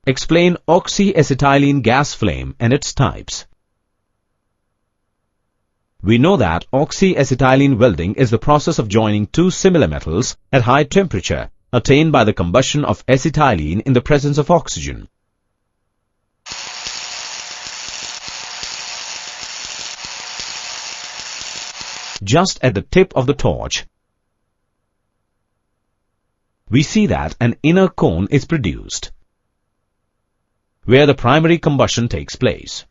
Explain Oxy-Acetylene Gas Flame and its types. We know that oxy-acetylene welding is the process of joining two similar metals at high temperature attained by the combustion of acetylene in the presence of oxygen. Just at the tip of the torch, we see that an inner cone is produced, where the primary combustion takes place.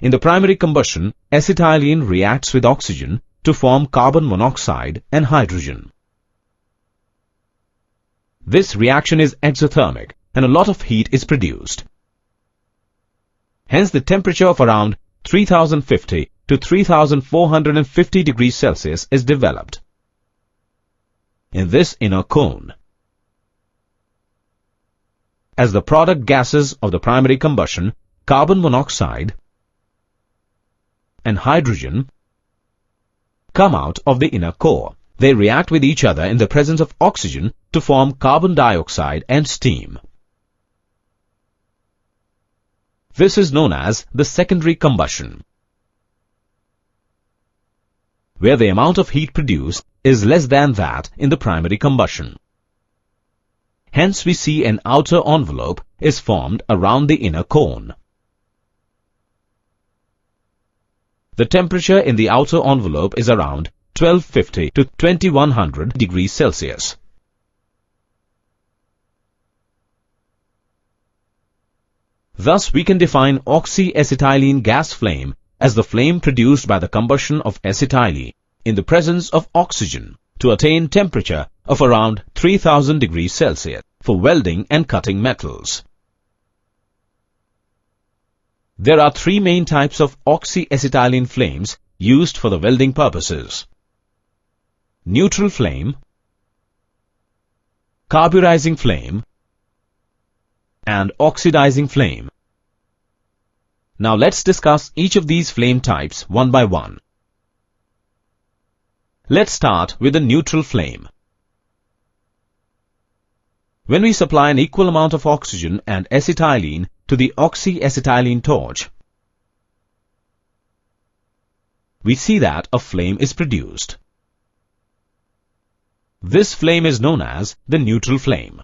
In the primary combustion, acetylene reacts with oxygen to form carbon monoxide and hydrogen. This reaction is exothermic and a lot of heat is produced. Hence, the temperature of around 3050 to 3450 degrees Celsius is developed in this inner cone. As the product gases of the primary combustion, carbon monoxide and hydrogen come out of the inner core. They react with each other in the presence of oxygen to form carbon dioxide and steam. This is known as the secondary combustion, where the amount of heat produced is less than that in the primary combustion. Hence, we see an outer envelope is formed around the inner cone. The temperature in the outer envelope is around 1250 to 2100 degrees Celsius. Thus, we can define oxy-acetylene gas flame as the flame produced by the combustion of acetylene in the presence of oxygen to attain temperature of around 3000 degrees Celsius for welding and cutting metals. There are three main types of oxy-acetylene flames used for the welding purposes: neutral flame, carburizing flame, and oxidizing flame. Now let's discuss each of these flame types one by one. Let's start with the neutral flame. When we supply an equal amount of oxygen and acetylene to the oxy-acetylene torch, we see that a flame is produced. This flame is known as the neutral flame.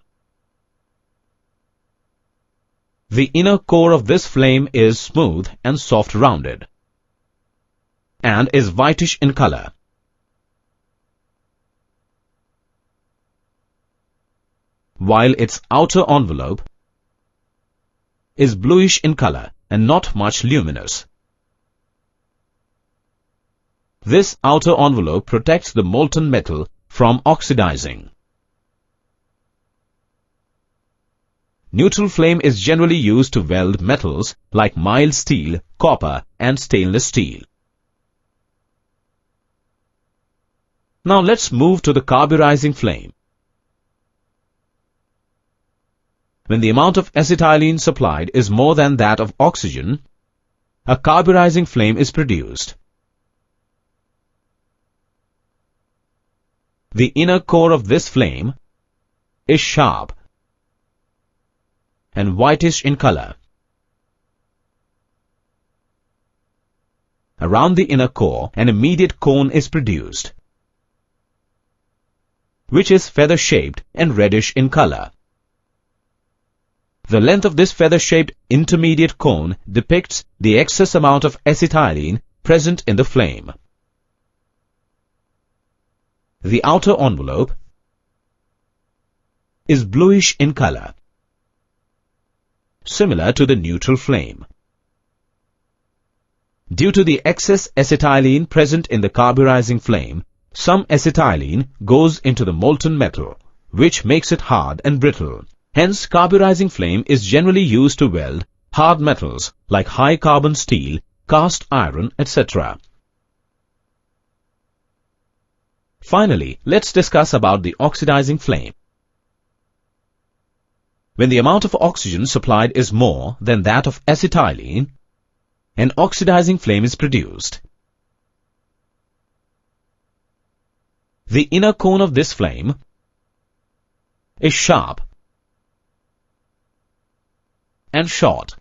The inner core of this flame is smooth and soft-rounded and is whitish in color. While its outer envelope is bluish in color and not much luminous. This outer envelope protects the molten metal from oxidizing. Neutral flame is generally used to weld metals like mild steel, copper, and stainless steel. Now let's move to the carburizing flame. When the amount of acetylene supplied is more than that of oxygen, a carburizing flame is produced. The inner core of this flame is sharp and whitish in color. Around the inner core, an immediate cone is produced, which is feather-shaped and reddish in color. The length of this feather-shaped intermediate cone depicts the excess amount of acetylene present in the flame. The outer envelope is bluish in color, similar to the neutral flame. Due to the excess acetylene present in the carburizing flame, some acetylene goes into the molten metal, which makes it hard and brittle. Hence, carburizing flame is generally used to weld hard metals like high carbon steel, cast iron, etc. Finally, let's discuss about the oxidizing flame. When the amount of oxygen supplied is more than that of acetylene, an oxidizing flame is produced. The inner cone of this flame is sharp and short,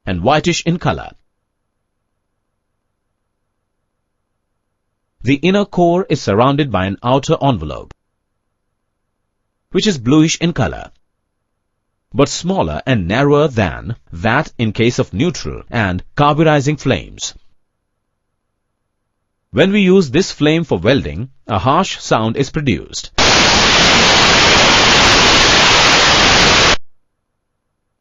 and whitish in color. The inner core is surrounded by an outer envelope, which is bluish in color, but smaller and narrower than that in case of neutral and carburizing flames. When we use this flame for welding, a harsh sound is produced,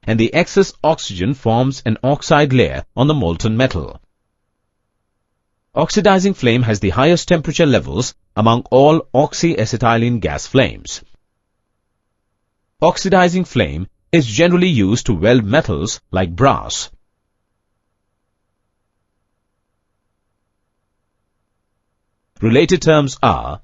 and the excess oxygen forms an oxide layer on the molten metal. Oxidizing flame has the highest temperature levels among all oxy-acetylene gas flames. Oxidizing flame is generally used to weld metals like brass. Related terms are